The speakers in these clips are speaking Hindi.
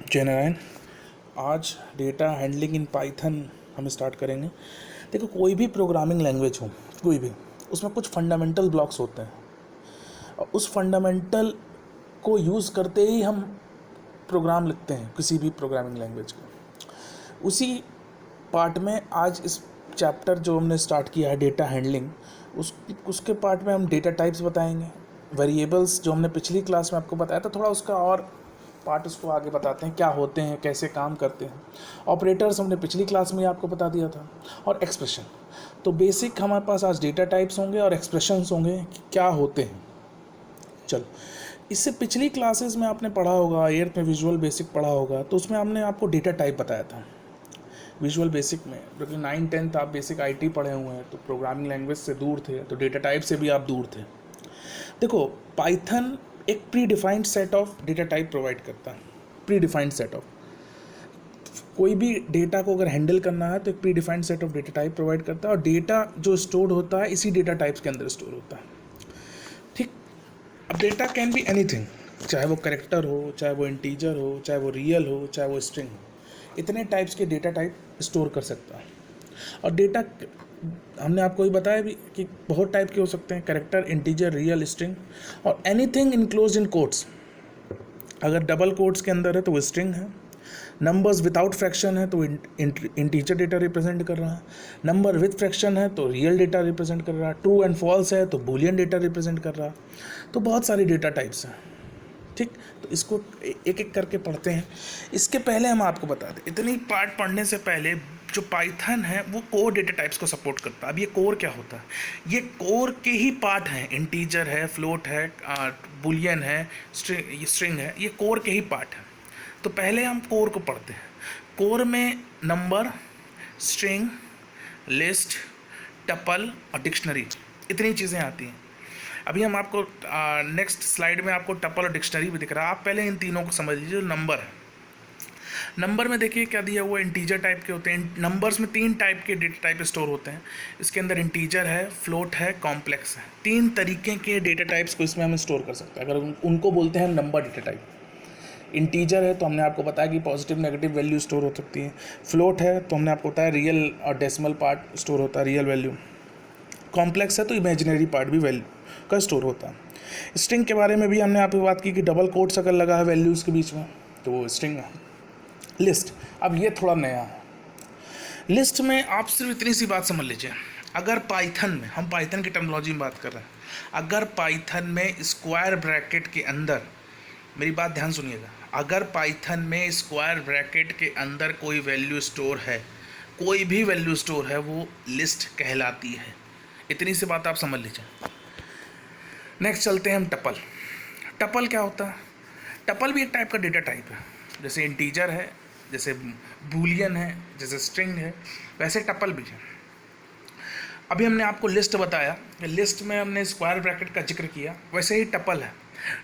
जय नारायण। आज डेटा हैंडलिंग इन पाइथन हम स्टार्ट करेंगे। देखो, कोई भी प्रोग्रामिंग लैंग्वेज हो, कोई भी, उसमें कुछ फंडामेंटल ब्लॉक्स होते हैं और उस फंडामेंटल को यूज़ करते ही हम प्रोग्राम लिखते हैं किसी भी प्रोग्रामिंग लैंग्वेज को। उसी पार्ट में आज इस चैप्टर जो हमने स्टार्ट किया है डेटा हैंडलिंग, उसके पार्ट में हम डेटा टाइप्स बताएंगे। वेरिएबल्स जो हमने पिछली क्लास में आपको बताया था, थोड़ा उसका और पार्ट उसको आगे बताते हैं, क्या होते हैं, कैसे काम करते हैं। ऑपरेटर्स हमने पिछली क्लास में आपको बता दिया था, और एक्सप्रेशन। तो बेसिक हमारे पास आज डेटा टाइप्स होंगे और एक्सप्रेशंस होंगे कि क्या होते हैं। चलो, इससे पिछली क्लासेस में आपने पढ़ा होगा, 8th में विजुअल बेसिक पढ़ा होगा, तो उसमें हमने आपको डेटा टाइप बताया था विजुअल बेसिक में। क्योंकि 9th-10th आप बेसिक आईटी पढ़े हुए हैं, तो प्रोग्रामिंग लैंग्वेज से दूर थे, तो डेटा टाइप से भी आप दूर थे। देखो, पाइथन एक pre defined set of data type provide करता है। प्री डिफाइंड सेट ऑफ, कोई भी डेटा को अगर हैंडल करना है तो एक pre defined set of data type provide करता है, और डेटा जो स्टोर होता है इसी डेटा टाइप्स के अंदर स्टोर होता है। ठीक। अब डेटा कैन बी एनीथिंग, चाहे वो कैरेक्टर हो, चाहे वो इंटीजर हो, चाहे वो रियल हो, चाहे वो स्ट्रिंग हो। इतने टाइप्स के डेटा टाइप स्टोर कर सकता है। और डेटा हमने आपको ही बताया भी कि बहुत टाइप के हो सकते हैं, कैरेक्टर, इंटीजर, रियल, स्ट्रिंग, और एनीथिंग इनक्लोज्ड इन कोट्स। अगर डबल कोट्स के अंदर है तो वो स्ट्रिंग है। नंबर्स विदाउट फ्रैक्शन है तो इंटीजर डेटा रिप्रेजेंट कर रहा है। नंबर विद फ्रैक्शन है तो रियल डेटा रिप्रेजेंट कर रहा है। ट्रू एंड फॉल्स है तो बूलियन डेटा रिप्रेजेंट कर रहा है। तो बहुत सारी डेटा टाइप्स हैं। ठीक, तो इसको एक एक करके पढ़ते हैं। इसके पहले हम आपको बता दें, इतनी पार्ट पढ़ने से पहले, जो पाइथन है वो कोर डेटा टाइप्स को सपोर्ट करता है। अब ये कोर क्या होता है? ये कोर के ही पार्ट हैं। इंटीजर है, फ्लोट है, बुलियन है, स्ट्रिंग है, ये कोर के ही पार्ट हैं। तो पहले हम कोर को पढ़ते हैं। कोर में नंबर, स्ट्रिंग, लिस्ट, टपल और डिक्शनरी, इतनी चीज़ें आती हैं। अभी हम आपको नेक्स्ट स्लाइड में आपको टपल और डिक्शनरी भी दिख रहा है। आप पहले इन तीनों को समझ लीजिए। जो नंबर है, नंबर में देखिए क्या दिया हुआ है, इंटीजर टाइप के होते हैं। नंबर्स में 3 टाइप के डेटा टाइप स्टोर होते हैं। इसके अंदर इंटीजर है, फ्लोट है, कॉम्प्लेक्स है। 3 तरीके के डेटा टाइप्स को इसमें हम स्टोर कर सकते हैं। अगर उनको बोलते हैं नंबर डेटा टाइप। इंटीजर है तो हमने आपको बताया कि पॉजिटिव नेगेटिव वैल्यू स्टोर हो सकती है। फ्लोट है तो हमने आपको बताया रियल और डेसिमल पार्ट स्टोर होता है, रियल वैल्यू। कॉम्प्लेक्स है तो इमेजिनरी पार्ट भी वैल्यू का स्टोर होता है। स्ट्रिंग के बारे में भी हमने आपको बात की कि डबल कोट्स अगर लगा है वैल्यूज़ के बीच में तो वो स्ट्रिंग है। लिस्ट, अब ये थोड़ा नया है। लिस्ट में आप सिर्फ इतनी सी बात समझ लीजिए, अगर पाइथन में, हम पाइथन की टर्मिनोलॉजी में बात कर रहे हैं, अगर पाइथन में स्क्वायर ब्रैकेट के अंदर, मेरी बात ध्यान सुनिएगा, अगर पाइथन में स्क्वायर ब्रैकेट के अंदर कोई वैल्यू स्टोर है, कोई भी वैल्यू स्टोर है, वो लिस्ट कहलाती है। इतनी सी बात आप समझ लीजिए। नेक्स्ट चलते हैं हम टपल। टपल क्या होता है? टपल भी एक टाइप का डेटा टाइप है। जैसे इंटीजर है, जैसे बूलियन है, जैसे स्ट्रिंग है, वैसे टपल भी है। अभी हमने आपको लिस्ट बताया कि लिस्ट में हमने स्क्वायर ब्रैकेट का जिक्र किया, वैसे ही टपल है।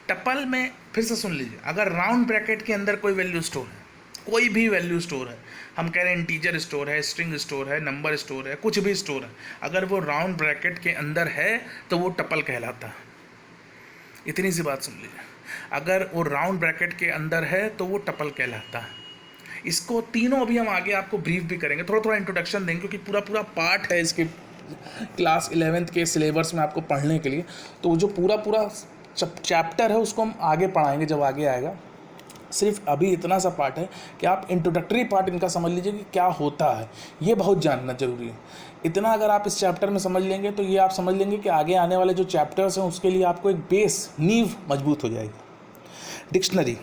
टपल में फिर से सुन लीजिए, अगर राउंड ब्रैकेट के अंदर कोई वैल्यू स्टोर है, कोई भी वैल्यू स्टोर है, हम कह रहे हैं इंटीजर स्टोर है, स्ट्रिंग स्टोर है, नंबर स्टोर है, कुछ भी स्टोर है, अगर वो राउंड ब्रैकेट के अंदर है तो वो टपल कहलाता है। इतनी सी बात सुन लीजिए, अगर वो राउंड ब्रैकेट के अंदर है तो वो टपल कहलाता है। इसको तीनों अभी हम आगे आपको ब्रीफ भी करेंगे, थोड़ा थोड़ा इंट्रोडक्शन देंगे, क्योंकि पूरा पूरा पार्ट है इसके क्लास 11th के सिलेबस में आपको पढ़ने के लिए। तो जो पूरा पूरा चैप्टर है उसको हम आगे पढ़ाएंगे जब आगे आएगा। सिर्फ अभी इतना सा पार्ट है कि आप इंट्रोडक्टरी पार्ट इनका समझ लीजिए कि क्या होता है, ये बहुत जानना जरूरी है। इतना अगर आप इस चैप्टर में समझ लेंगे तो ये आप समझ लेंगे कि आगे आने वाले जो चैप्टर्स हैं उसके लिए आपको एक बेस, नींव मजबूत हो जाएगी। डिक्शनरी,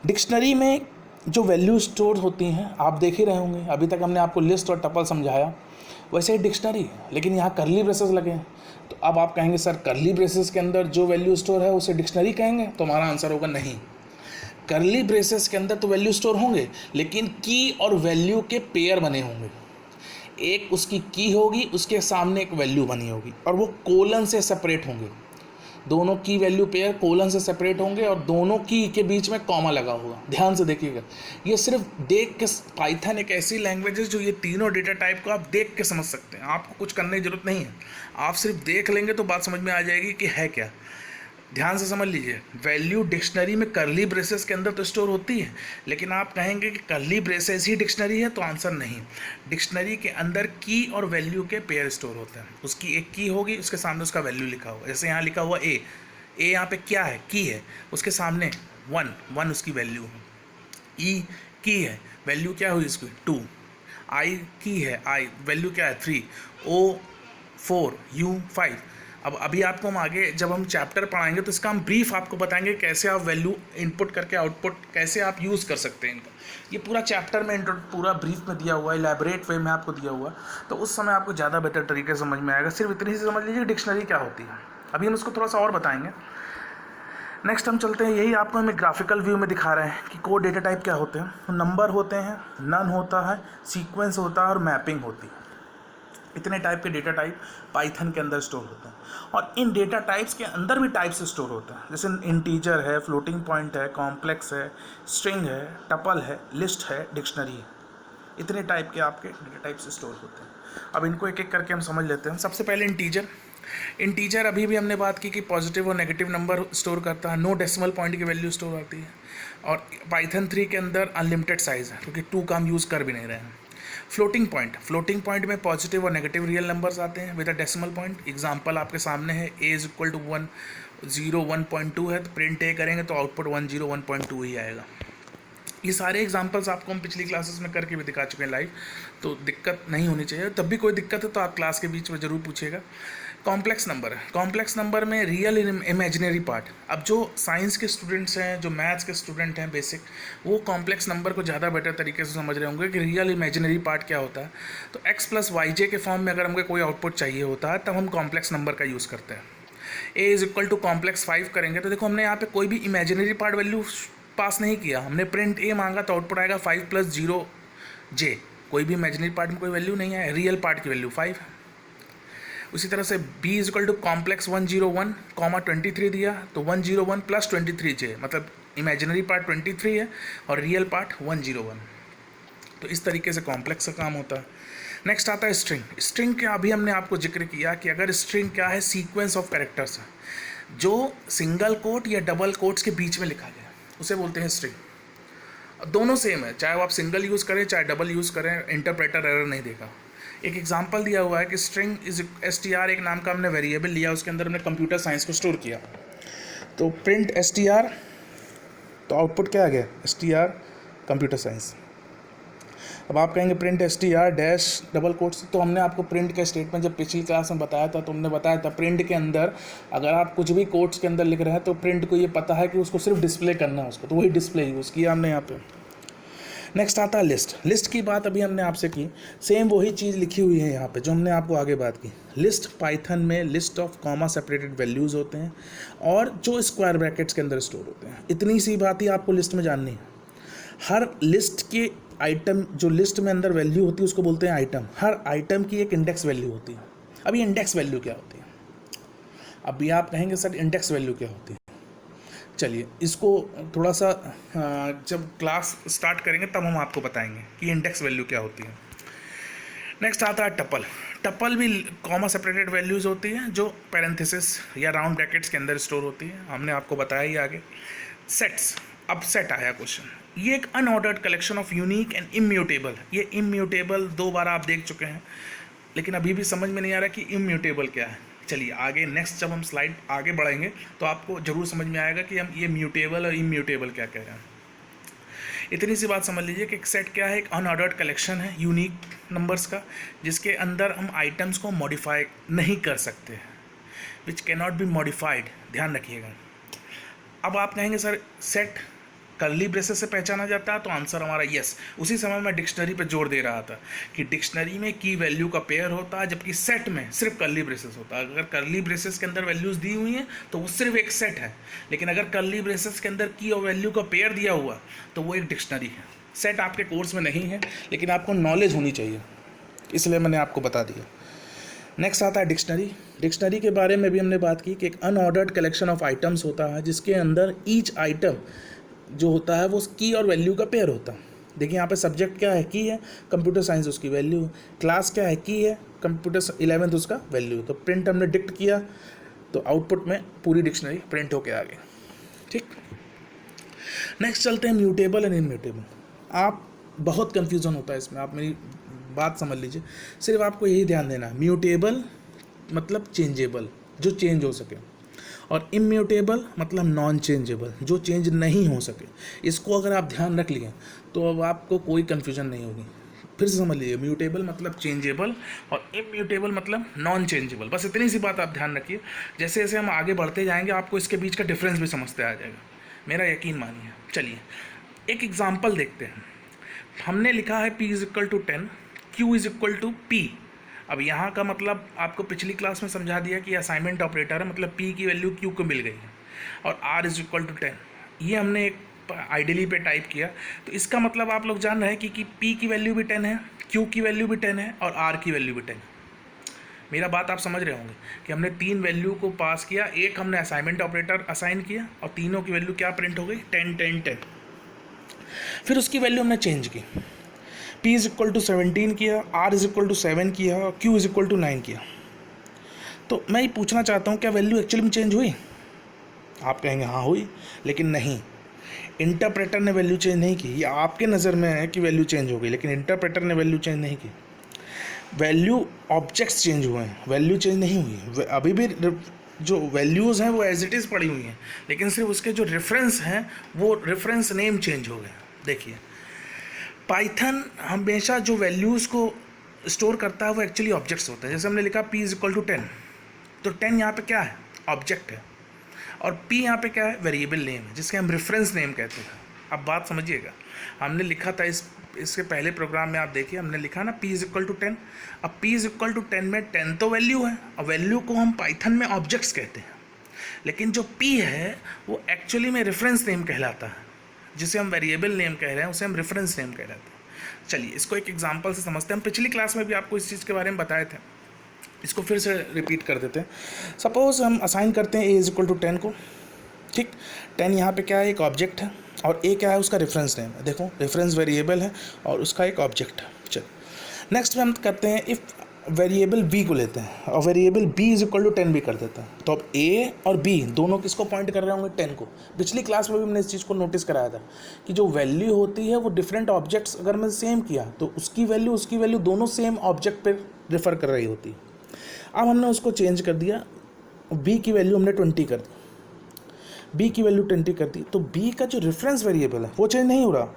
डिक्शनरी में जो वैल्यू स्टोर होती हैं आप देख ही रहे होंगे। अभी तक हमने आपको लिस्ट और टपल समझाया, वैसे ही डिक्शनरी, लेकिन यहाँ करली ब्रेसेस लगे हैं। तो अब आप कहेंगे सर करली ब्रेसेस के अंदर जो वैल्यू स्टोर है उसे डिक्शनरी कहेंगे? तो हमारा आंसर होगा नहीं। करली ब्रेसेस के अंदर तो वैल्यू स्टोर होंगे, लेकिन की और वैल्यू के पेयर बने होंगे। एक उसकी की होगी, उसके सामने एक वैल्यू बनी होगी, और वो कोलन से सेपरेट होंगे। दोनों की वैल्यू पेयर कोलन से सेपरेट होंगे और दोनों की के बीच में कॉमा लगा होगा। ध्यान से देखिएगा, ये सिर्फ देख के, पाइथन एक ऐसी लैंग्वेज है जो ये तीनों डेटा टाइप को आप देख के समझ सकते हैं। आपको कुछ करने की जरूरत नहीं है, आप सिर्फ देख लेंगे तो बात समझ में आ जाएगी कि है क्या। ध्यान से समझ लीजिए, वैल्यू डिक्शनरी में करली ब्रेसेस के अंदर तो स्टोर होती है, लेकिन आप कहेंगे कि करली ब्रेसेस ही डिक्शनरी है, तो आंसर नहीं। डिक्शनरी के अंदर की और वैल्यू के पेयर स्टोर होते हैं। उसकी एक की होगी, उसके सामने उसका वैल्यू लिखा हुआ, जैसे यहाँ लिखा हुआ ए यहाँ पे क्या है, की है, उसके सामने वन उसकी वैल्यू है। ई की है, वैल्यू क्या हुई इसकी 2। आई की है, आई वैल्यू क्या है 3। ओ 4, यू 5। अब अभी आपको हम आगे जब हम चैप्टर पढ़ाएंगे तो इसका हम ब्रीफ आपको बताएंगे कैसे आप वैल्यू इनपुट करके आउटपुट कैसे आप यूज़ कर सकते हैं इनका। ये पूरा चैप्टर में पूरा ब्रीफ में दिया हुआ है, इलैबोरेट वे में आपको दिया हुआ है, तो उस समय आपको ज़्यादा बेटर तरीके से समझ में आएगा। सिर्फ इतनी सी समझ लीजिए डिक्शनरी क्या होती है। अभी हम उसको थोड़ा सा और बताएंगे। नेक्स्ट हम चलते हैं, यही आपको हम एक ग्राफिकल व्यू में दिखा रहे हैं कि कोड डेटा टाइप क्या होते हैं। नंबर होते हैं, नन होता है, सीक्वेंस होता है और मैपिंग होती है। इतने टाइप के डेटा टाइप पाइथन के अंदर स्टोर होते हैं, और इन डेटा टाइप्स के अंदर भी टाइप्स स्टोर होते हैं, जैसे इंटीजर है, फ्लोटिंग पॉइंट है, कॉम्प्लेक्स है, स्ट्रिंग है, टपल है, लिस्ट है, डिक्शनरी है। इतने टाइप के आपके डेटा टाइप्स स्टोर होते हैं। अब इनको एक एक करके हम समझ लेते हैं। सबसे पहले इंटीजर अभी भी हमने बात की कि पॉजिटिव और नेगेटिव नंबर स्टोर करता है, नो डेसिमल पॉइंट की वैल्यू स्टोर होती है, और पाइथन 3 के अंदर अनलिमिटेड साइज़ है क्योंकि 2 का हम यूज़ कर भी नहीं रहे हैं। फ्लोटिंग पॉइंट में पॉजिटिव और नेगेटिव रियल नंबर्स आते हैं with a decimal point. Example आपके सामने है, a इज इक्वल टू 101.2 है, तो प्रिंट ए करेंगे तो आउटपुट 101.2 ही आएगा। ये सारे एग्जांपल्स आपको हम पिछली क्लासेस में करके भी दिखा चुके हैं लाइव, तो दिक्कत नहीं होनी चाहिए। तब भी कोई दिक्कत है तो आप क्लास के बीच में ज़रूर पूछिएगा। कॉम्प्लेक्स नंबर में रियल इमेजिनरी पार्ट। अब जो साइंस के स्टूडेंट्स हैं, जो मैथ्स के स्टूडेंट हैं बेसिक, वो कॉम्प्लेक्स नंबर को ज़्यादा बेटर तरीके से समझ रहे होंगे कि रियल इमेजिनरी पार्ट क्या होता है। तो x + yj के फॉर्म में अगर हमको कोई आउटपुट चाहिए होता है तब हम कॉम्प्लेक्स नंबर का यूज़ करते हैं। a is equal to complex 5 करेंगे तो देखो हमने यहाँ पे कोई भी इमेजिनरी पार्ट वैल्यू पास नहीं किया, हमने प्रिंट a मांगा तो आउटपुट आएगा 5 + 0j। कोई भी इमेजिनरी पार्ट में कोई वैल्यू नहीं है, रियल पार्ट की वैल्यू 5 है। उसी तरह से b is equal to complex 101, 23 दिया तो 101 + 23j, मतलब इमेजिनरी पार्ट 23 है और रियल पार्ट 101। तो इस तरीके से कॉम्प्लेक्स का काम होता है। नेक्स्ट आता है स्ट्रिंग का अभी हमने आपको जिक्र किया कि अगर स्ट्रिंग क्या है, सीक्वेंस ऑफ कैरेक्टर्स है जो सिंगल कोट या डबल कोट्स के बीच में लिखा गया, उसे बोलते हैं स्ट्रिंग। दोनों सेम है, चाहे वो आप सिंगल यूज़ करें चाहे डबल यूज़ करें, इंटरप्रेटर एरर नहीं देगा। एक एग्जांपल दिया हुआ है कि स्ट्रिंग इज str एक नाम का हमने वेरिएबल लिया, उसके अंदर हमने कंप्यूटर साइंस को स्टोर किया, तो प्रिंट str, तो आउटपुट क्या आ गया str कंप्यूटर साइंस। अब आप कहेंगे print str dash double quotes, तो हमने आपको प्रिंट का स्टेटमेंट जब पिछली क्लास में बताया था तो हमने बताया था प्रिंट के अंदर अगर आप कुछ भी कोट्स के अंदर लिख रहे हैं तो प्रिंट को ये पता है कि उसको सिर्फ डिस्प्ले करना है उसको, तो वही डिस्प्ले यूज़ किया हमने यहाँ पे। नेक्स्ट आता है लिस्ट की बात अभी हमने आपसे की, सेम वही चीज़ लिखी हुई है यहाँ पे जो हमने आपको आगे बात की। लिस्ट पाइथन में list of comma separated values होते हैं और जो स्क्वायर ब्रैकेट्स के अंदर स्टोर होते हैं। इतनी सी बात ही आपको लिस्ट में जाननी है। हर लिस्ट के आइटम, जो लिस्ट में अंदर वैल्यू होती है उसको बोलते हैं आइटम। हर आइटम की एक इंडेक्स वैल्यू होती है। अब ये इंडेक्स वैल्यू क्या होती है, अभी आप कहेंगे सर इंडेक्स वैल्यू क्या होती है। चलिए इसको थोड़ा सा जब क्लास स्टार्ट करेंगे तब हम आपको बताएंगे कि इंडेक्स वैल्यू क्या होती है। नेक्स्ट आता है टपल भी कॉमा सेपरेटेड वैल्यूज़ होती हैं जो पैरेंथेसिस या राउंड ब्रैकेट्स के अंदर स्टोर होती है, हमने आपको बताया ही आगे। सेट्स, अब सेट आया क्वेश्चन, ये एक unordered collection of unique and immutable. ये इम्यूटेबल 2 बार आप देख चुके हैं, लेकिन अभी भी समझ में नहीं आ रहा कि इम्यूटेबल क्या है। चलिए आगे नेक्स्ट जब हम स्लाइड आगे बढ़ेंगे तो आपको ज़रूर समझ में आएगा कि हम ये म्यूटेबल और इम्यूटेबल क्या कह रहे हैं। इतनी सी बात समझ लीजिए कि एक सेट क्या है, एक अनऑर्डर्ड कलेक्शन है यूनिक नंबर्स का, जिसके अंदर हम आइटम्स को मॉडिफाई नहीं कर सकते, which can not be modified. ध्यान रखिएगा। अब आप कहेंगे सर सेट कर्ली ब्रेसेस से पहचाना जाता है, तो आंसर हमारा यस। उसी समय मैं डिक्शनरी पे जोर दे रहा था कि डिक्शनरी में की वैल्यू का पेयर होता है, जबकि सेट में सिर्फ कर्ली ब्रेसेस होता है। अगर कर्ली ब्रेसेस के अंदर वैल्यूज़ दी हुई हैं तो वो सिर्फ एक सेट है, लेकिन अगर कर्ली ब्रेसेस के अंदर की और वैल्यू का पेयर दिया हुआ तो वो एक डिक्शनरी है। सेट आपके कोर्स में नहीं है, लेकिन आपको नॉलेज होनी चाहिए, इसलिए मैंने आपको बता दिया। नेक्स्ट आता है डिक्शनरी के बारे में भी हमने बात की कि एक अनऑर्डर्ड कलेक्शन ऑफ आइटम्स होता है जिसके अंदर ईच आइटम जो होता है वो की और वैल्यू का पेयर होता है। देखिए यहाँ पे सब्जेक्ट क्या है, की है, कंप्यूटर साइंस उसकी वैल्यू, क्लास क्या है, की है, कंप्यूटर 11th उसका वैल्यू। तो प्रिंट हमने डिक्ट किया तो आउटपुट में पूरी डिक्शनरी प्रिंट होके आ गई। ठीक, नेक्स्ट चलते हैं म्यूटेबल एंड इम्यूटेबल। आप बहुत कन्फ्यूज़न होता है इसमें, आप मेरी बात समझ लीजिए, सिर्फ आपको यही ध्यान देना है, म्यूटेबल मतलब चेंजेबल, जो चेंज हो सके, और इम्यूटेबल मतलब नॉन चेंजेबल, जो चेंज नहीं हो सके। इसको अगर आप ध्यान रख लिए तो अब आपको कोई कन्फ्यूजन नहीं होगी। फिर से समझ लीजिए, म्यूटेबल मतलब चेंजेबल और इम्यूटेबल मतलब नॉन चेंजेबल। बस इतनी सी बात आप ध्यान रखिए। जैसे जैसे हम आगे बढ़ते जाएंगे आपको इसके बीच का डिफरेंस भी समझते आ जाएगा, मेरा यकीन मानिए। चलिए एक एग्जाम्पल देखते हैं। हमने लिखा है p is equal to 10, q is equal to p। अब यहाँ का मतलब आपको पिछली क्लास में समझा दिया कि असाइनमेंट ऑपरेटर है, मतलब p की वैल्यू q को मिल गई है, और r इज इक्वल टू 10 ये हमने एक आइडियली पे टाइप किया। तो इसका मतलब आप लोग जान रहे हैं कि p की वैल्यू भी 10 है, q की वैल्यू भी 10 है और r की वैल्यू भी 10 है। मेरा बात आप समझ रहे होंगे कि हमने 3 वैल्यू को पास किया, एक हमने असाइनमेंट ऑपरेटर असाइन किया और तीनों की वैल्यू क्या प्रिंट हो गई, 10 10 10। फिर उसकी वैल्यू हमने चेंज की, p इज इक्वल टू 17 किया, r इज इक्वल टू 7 किया और q इज इक्वल टू 9 किया। तो मैं ये पूछना चाहता हूँ क्या वैल्यू एक्चुअली में चेंज हुई? आप कहेंगे हाँ हुई, लेकिन नहीं, इंटरप्रेटर ने वैल्यू चेंज नहीं की। ये आपके नज़र में है कि वैल्यू चेंज हो गई, लेकिन इंटरप्रेटर ने वैल्यू चेंज नहीं की। वैल्यू ऑब्जेक्ट्स चेंज हुए हैं, वैल्यू चेंज नहीं हुई। अभी भी जो वैल्यूज़ हैं वो एज इट इज़ पड़ी हुई हैं, लेकिन सिर्फ उसके जो रेफरेंस हैं वो रेफरेंस नेम चेंज हो गए। देखिए पाइथन हमेशा जो वैल्यूज़ को स्टोर करता है वो एक्चुअली ऑब्जेक्ट्स होते हैं। जैसे हमने लिखा p इज इक्वल टू 10, तो 10 यहाँ पे क्या है, ऑब्जेक्ट है, और p यहाँ पे क्या है, वेरिएबल नेम है, जिसके हम रेफरेंस नेम कहते हैं। अब बात समझिएगा, हमने लिखा था इसके पहले प्रोग्राम में, आप देखिए हमने लिखा ना p इज इक्वल टू 10। अब p इज इक्वल टू 10 में 10 तो वैल्यू है, और वैल्यू को हम पाइथन में ऑब्जेक्ट्स कहते हैं, लेकिन जो p है वो एक्चुअली में रेफरेंस नेम कहलाता है, जिसे हम वेरिएबल नेम कह रहे हैं उसे हम रेफरेंस नेम कहलाते हैं। चलिए इसको एक एग्जांपल से समझते हैं। हम पिछली क्लास में भी आपको इस चीज़ के बारे में बताए थे, इसको फिर से रिपीट कर देते हैं। सपोज हम असाइन करते हैं a इज इक्वल टू 10 को। ठीक, 10 यहाँ पे क्या है, एक ऑब्जेक्ट है, और a क्या है, उसका रेफरेंस नेम है। देखो रेफरेंस वेरिएबल है और उसका एक ऑब्जेक्ट है। चलो नेक्स्ट में हम करते हैं, इफ़ वेरिएबल b को लेते हैं और variable b is equal to 10 भी कर देते हैं। तो अब a और b दोनों किसको पॉइंट कर रहे होंगे, 10 को। पिछली क्लास में भी हमने इस चीज़ को नोटिस कराया था कि जो वैल्यू होती है वो डिफरेंट ऑब्जेक्ट्स अगर मैं सेम किया तो उसकी वैल्यू दोनों सेम ऑब्जेक्ट पर रेफर कर रही होती है। अब हमने उसको चेंज कर दिया, b की वैल्यू हमने 20 कर दी, b की वैल्यू 20 कर दी, तो b का जो रेफरेंस वेरिएबल है वो चेंज नहीं हो रहा,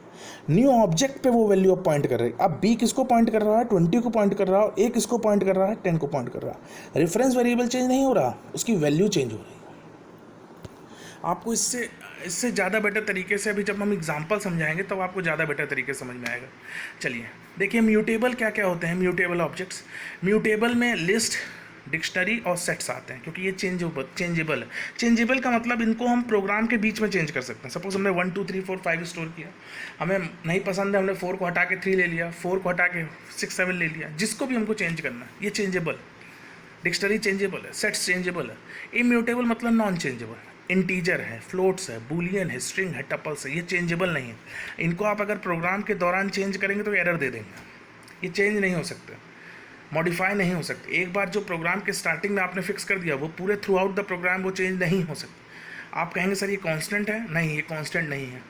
न्यू ऑब्जेक्ट पे वो वैल्यू अब पॉइंट कर रही है। अब b किसको पॉइंट कर रहा है, 20 को पॉइंट कर रहा है, और a किसको पॉइंट कर रहा है, 10 को पॉइंट कर रहा है। रेफरेंस वेरिएबल चेंज नहीं हो रहा, उसकी वैल्यू चेंज हो रही है। आपको इससे ज़्यादा बेटर तरीके से अभी जब हम एग्जाम्पल समझाएंगे तब आपको ज़्यादा बेटर तरीके से समझ में आएगा। चलिए देखिए म्यूटेबल क्या क्या होते हैं। म्यूटेबल ऑब्जेक्ट्स, म्यूटेबल में लिस्ट, डिक्शनरी और सेट्स आते हैं, क्योंकि ये चेंजेबल है। चेंजेबल का मतलब इनको हम प्रोग्राम के बीच में चेंज कर सकते हैं। सपोज हमने 1 2 3 4 5 स्टोर किया, हमें नहीं पसंद है, हमने 4 को हटा के 3 ले लिया, 4 को हटा के 6 7 ले लिया, जिसको भी हमको चेंज करना है, ये चेंजेबल। डिक्शनरी चेंजेबल है, सेट्स चेंजेबल है। इम्यूटेबल मतलब नॉन चेंजेबल, इंटीजर है, फ्लोट्स है, बूलियन है, स्ट्रिंग है, टपल्स है, ये चेंजेबल नहीं है। इनको आप अगर प्रोग्राम के दौरान चेंज करेंगे तो एरर दे देंगे, ये चेंज नहीं हो सकते, मॉडिफाई नहीं हो सकते। एक बार जो प्रोग्राम के स्टार्टिंग में आपने फिक्स कर दिया वो पूरे थ्रू आउट द प्रोग्राम वो चेंज नहीं हो सकता। आप कहेंगे सर ये कांस्टेंट है, नहीं ये कांस्टेंट नहीं है,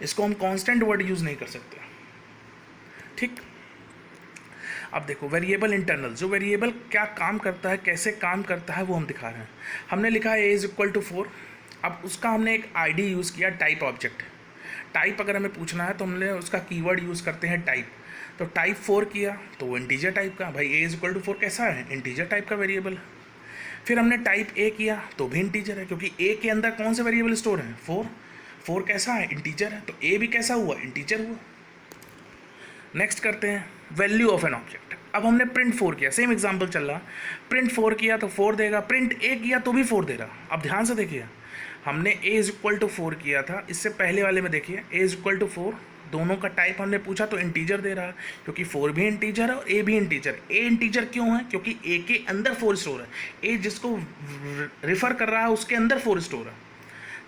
इसको हम कांस्टेंट वर्ड यूज़ नहीं कर सकते। ठीक, अब देखो वेरिएबल इंटरनल, जो वेरिएबल क्या काम करता है, कैसे काम करता है वो हम दिखा रहे हैं। हमने लिखा है a इज इक्वल टू 4, अब उसका हमने एक आईडी यूज़ किया, टाइप ऑब्जेक्ट। टाइप अगर हमें पूछना है तो हमने उसका कीवर्ड यूज़ करते हैं टाइप। तो टाइप 4 किया तो वो इंटीजर टाइप का, भाई a इज इक्वल टू 4 कैसा है, इंटीजर टाइप का वेरिएबल है। फिर हमने टाइप a किया तो भी इंटीजर है, क्योंकि a के अंदर कौन से वेरिएबल स्टोर है, 4 कैसा है, इंटीजर है, तो a भी कैसा हुआ, इंटीजर हुआ। नेक्स्ट करते हैं वैल्यू ऑफ एन ऑब्जेक्ट। अब हमने प्रिंट 4 किया, सेम एग्जांपल चल रहा, प्रिंट 4 किया तो 4 देगा, प्रिंट a किया तो भी 4 दे रहा। अब ध्यान से देखिए, हमने a इज इक्वल टू 4 किया था, इससे पहले वाले में देखिए a इज इक्वल टू 4, दोनों का टाइप हमने पूछा तो इंटीजर दे रहा है, क्योंकि 4 भी इंटीजर है और a भी इंटीजर। a इंटीजर क्यों है, क्योंकि a के अंदर 4 स्टोर है, a जिसको रिफ़र कर रहा है उसके अंदर 4 स्टोर है।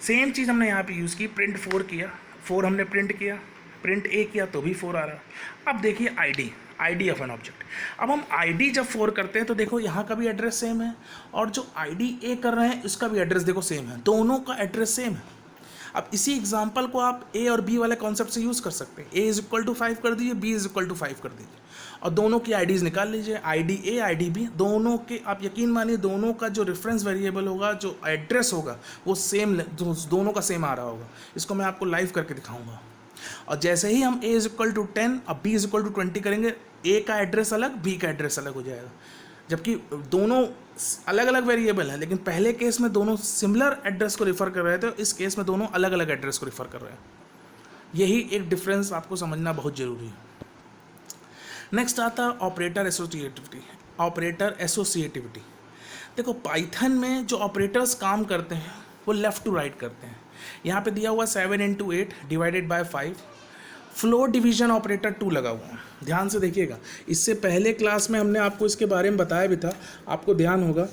सेम चीज़ हमने यहाँ पे यूज़ की, प्रिंट 4 किया, 4 हमने प्रिंट किया, प्रिंट ए किया तो भी 4 आ रहा है। अब देखिए आईडी ऑफ एन ऑब्जेक्ट। अब हम आईडी जब 4 करते हैं तो देखो यहाँ का भी एड्रेस सेम है और जो आईडी ए कर रहे हैं इसका भी एड्रेस देखो सेम है, दोनों का एड्रेस सेम है। अब इसी एग्जाम्पल को आप ए और बी वाले कॉन्सेप्ट से यूज़ कर सकते हैं। ए इज इक्वल टू 5 कर दीजिए, बी इज इक्वल टू 5 कर दीजिए और दोनों की आईडीज़ निकाल लीजिए, आईडी ए आईडी बी, दोनों के आप यकीन मानिए दोनों का जो रेफरेंस वेरिएबल होगा, जो एड्रेस होगा वो सेम, दोनों का सेम आ रहा होगा। इसको मैं आपको लाइव करके दिखाऊंगा। और जैसे ही हम ए इज इक्वल टू 10 और बी इज इक्वल टू 20 करेंगे, ए का एड्रेस अलग, बी का एड्रेस अलग हो जाएगा, जबकि दोनों अलग अलग वेरिएबल हैं। लेकिन पहले केस में दोनों सिमिलर एड्रेस को रिफ़र कर रहे थे, इस केस में दोनों अलग अलग एड्रेस को रिफ़र कर रहे हैं। यही एक डिफरेंस आपको समझना बहुत ज़रूरी है। नेक्स्ट आता है ऑपरेटर एसोसिएटिविटी। देखो पाइथन में जो ऑपरेटर्स काम करते हैं वो लेफ़्ट टू राइट करते हैं। यहाँ पे दिया हुआ 7 × 8 divided by 5, floor division operator 2 लगा हुआ है। ध्यान से देखिएगा, इससे पहले क्लास में हमने आपको इसके बारे में बताया भी था, आपको ध्यान होगा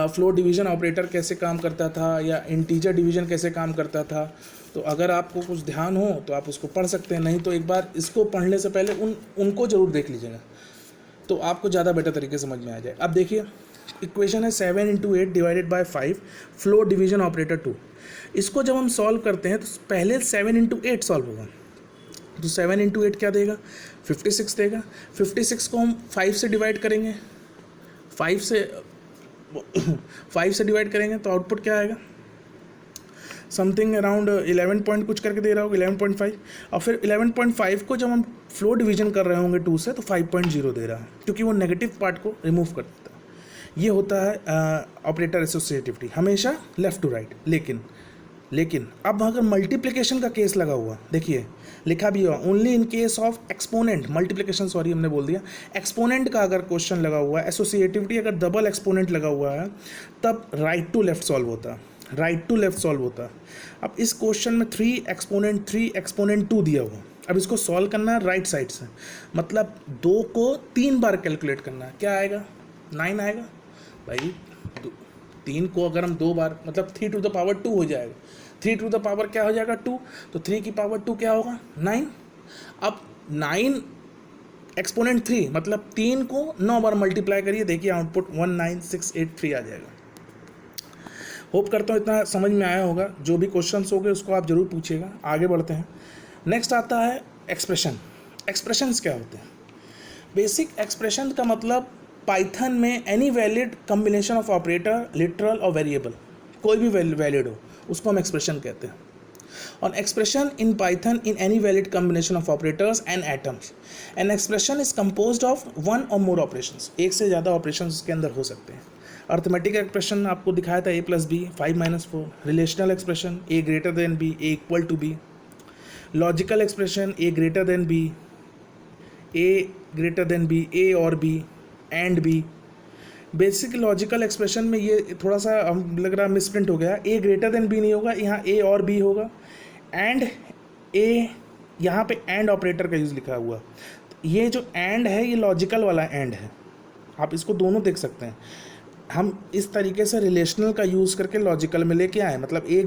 फ्लोर डिवीजन ऑपरेटर कैसे काम करता था या इंटीजर डिवीजन कैसे काम करता था। तो अगर आपको कुछ ध्यान हो तो आप उसको पढ़ सकते हैं, नहीं तो एक बार इसको पढ़ने से पहले उनको ज़रूर देख लीजिएगा, तो आपको ज़्यादा बेटर तरीके से समझ में आ जाए। अब देखिए इक्वेशन है 7 × 8 divided by 5 floor division operator 2। इसको जब हम सॉल्व करते हैं तो पहले 7 × 8 सॉल्व होगा, तो 7 × 8 क्या देगा, 56 देगा। 56 को हम 5 से डिवाइड करेंगे, 5 से डिवाइड करेंगे तो आउटपुट क्या आएगा, समथिंग अराउंड 11 पॉइंट कुछ करके दे रहा होगा, 11.5। और फिर 11.5 को जब हम फ्लोर डिवीजन कर रहे होंगे 2 से तो 5.0 दे रहा है, क्योंकि वो नेगेटिव पार्ट को रिमूव कर देता है। ये होता है ऑपरेटर एसोसिएटिविटी, हमेशा लेफ़्ट टू राइट। लेकिन अब अगर मल्टीप्लिकेशन का केस लगा हुआ, देखिए लिखा भी हुआ only in case of exponent, multiplication sorry हमने बोल दिया, एक्सपोनेंट का अगर क्वेश्चन लगा हुआ है, एसोसिएटिविटी अगर डबल एक्सपोनेंट लगा हुआ है, तब राइट टू लेफ्ट सॉल्व होता है, राइट टू लेफ्ट सॉल्व होता है। अब इस क्वेश्चन में 3 एक्सपोनेंट 2 दिया हुआ, अब इसको सॉल्व करना है राइट साइड से, मतलब 2 को 3 बार कैलकुलेट करना है। क्या आएगा, 9 आएगा भाई। 3 को अगर हम 2 बार, मतलब 3 टू द पावर 2 हो जाएगा, 3 टू द पावर क्या हो जाएगा 2, तो 3 की पावर 2 क्या होगा 9। अब 9 एक्सपोनेंट 3 मतलब 3 को 9 बार मल्टीप्लाई करिए, देखिए आउटपुट 19683 आ जाएगा। होप करता हूँ इतना समझ में आया होगा। जो भी क्वेश्चंस होंगे उसको आप ज़रूर पूछिएगा। आगे बढ़ते हैं। नेक्स्ट आता है एक्सप्रेशन। एक्सप्रेशंस क्या होते हैं? बेसिक एक्सप्रेशन का मतलब पाइथन में any valid combination of operator, literal और वेरिएबल, कोई भी वैलिड हो उसको हम एक्सप्रेशन कहते हैं। On expression in Python in any valid combination of operators and atoms. An expression is composed of one or more operations. एक से ज़्यादा ऑपरेशंस उसके अंदर हो सकते हैं। अर्थमेटिक एक्सप्रेशन आपको दिखाया था a + b 5 - 4। Relational expression a > b, a = b। Logical expression a > b, a > b, a और b and b। Basic logical expression में ये थोड़ा सा हम लग रहा मिसप्रिंट हो गया, a > b नहीं होगा, यहाँ a और b होगा। एंड ए, यहाँ पे एंड ऑपरेटर का यूज़ लिखा हुआ, ये जो एंड है ये लॉजिकल वाला एंड है, आप इसको दोनों देख सकते हैं। हम इस तरीके से रिलेशनल का यूज़ करके लॉजिकल में लेके आए, मतलब a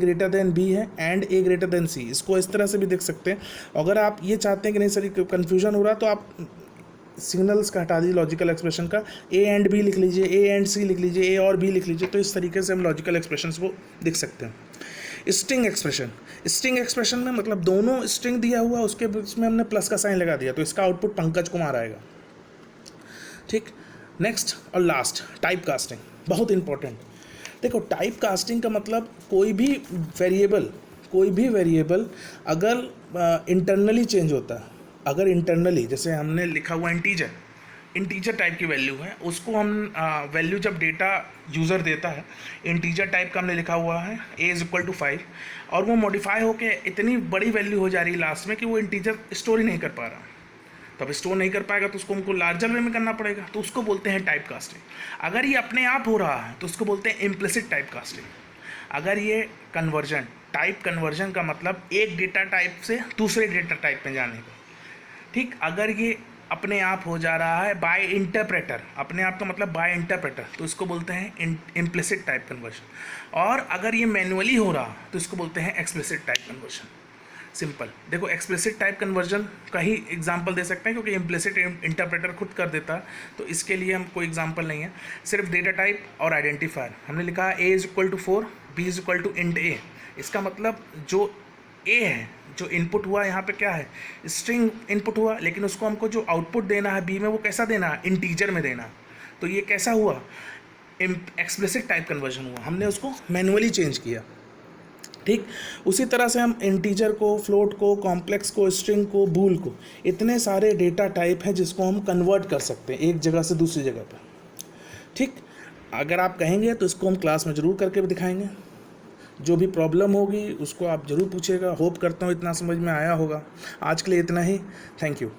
> b है एंड a > c, इसको इस तरह से भी देख सकते हैं। अगर आप ये चाहते हैं कि नहीं सर कन्फ्यूजन हो रहा तो आप सिग्नल्स का हटा दीजिए लॉजिकल एक्सप्रेशन का, a एंड b लिख लीजिए, a एंड c लिख लीजिए, a और b लिख लीजिए, तो इस तरीके से हम लॉजिकल एक्सप्रेशंस को देख सकते हैं। स्ट्रिंग एक्सप्रेशन, स्ट्रिंग एक्सप्रेशन में मतलब दोनों स्ट्रिंग दिया हुआ उसके बीच में हमने प्लस का साइन लगा दिया, तो इसका आउटपुट पंकज कुमार आएगा। ठीक, नेक्स्ट और लास्ट टाइप कास्टिंग, बहुत इंपॉर्टेंट। देखो टाइप कास्टिंग का मतलब कोई भी वेरिएबल अगर इंटरनली चेंज होता है, अगर इंटरनली जैसे हमने लिखा हुआ इंटीजर टाइप की वैल्यू है, उसको हम वैल्यू जब डेटा यूज़र देता है इंटीजर टाइप का हमने लिखा हुआ है a = 5, और वो मॉडिफाई होके इतनी बड़ी वैल्यू हो जा रही है लास्ट में कि वो इंटीजर स्टोर ही नहीं कर पा रहा। तो अब स्टोर नहीं कर पाएगा तो उसको हमको लार्जर वे में करना पड़ेगा, तो उसको बोलते हैं टाइप कास्टिंग। अगर ये अपने आप हो रहा है तो उसको बोलते हैं इम्प्लिसिट टाइप कास्टिंग। अगर ये कन्वर्जन, टाइप कन्वर्जन का मतलब एक डेटा टाइप से दूसरे डेटा टाइप में जाने का, ठीक, अगर ये अपने आप हो जा रहा है बाय इंटरप्रेटर, अपने आप का मतलब बाय इंटरप्रेटर, तो इसको बोलते हैं इम्प्लिसिट टाइप कन्वर्जन। और अगर ये मैनुअली हो रहा तो इसको बोलते हैं एक्सप्लिसिट टाइप कन्वर्जन। सिंपल। देखो एक्सप्लिसिट टाइप कन्वर्जन का ही एग्जांपल दे सकते हैं क्योंकि इम्प्लिसिट इंटरप्रेटर खुद कर देता है, तो इसके लिए हम कोई एग्जांपल नहीं है। सिर्फ डेटा टाइप और आइडेंटिफायर हमने लिखा है a = 4, b = int a। इसका मतलब जो a है, जो इनपुट हुआ यहाँ पे क्या है, स्ट्रिंग इनपुट हुआ, लेकिन उसको हमको जो आउटपुट देना है b में वो कैसा देना है, इंटीजर में देना। तो ये कैसा हुआ, एक्सप्लिसिट टाइप कन्वर्जन हुआ, हमने उसको मैनुअली चेंज किया। ठीक उसी तरह से हम इंटीजर को, फ्लोट को, कॉम्प्लेक्स को, स्ट्रिंग को, बूल को, इतने सारे डेटा टाइप हैं जिसको हम कन्वर्ट कर सकते हैं एक जगह से दूसरी जगह पर। ठीक, अगर आप कहेंगे तो इसको हम क्लास में ज़रूर करके भी दिखाएंगे। जो भी प्रॉब्लम होगी उसको आप ज़रूर पूछिएगा। होप करता हूँ इतना समझ में आया होगा। आज के लिए इतना ही। Thank you.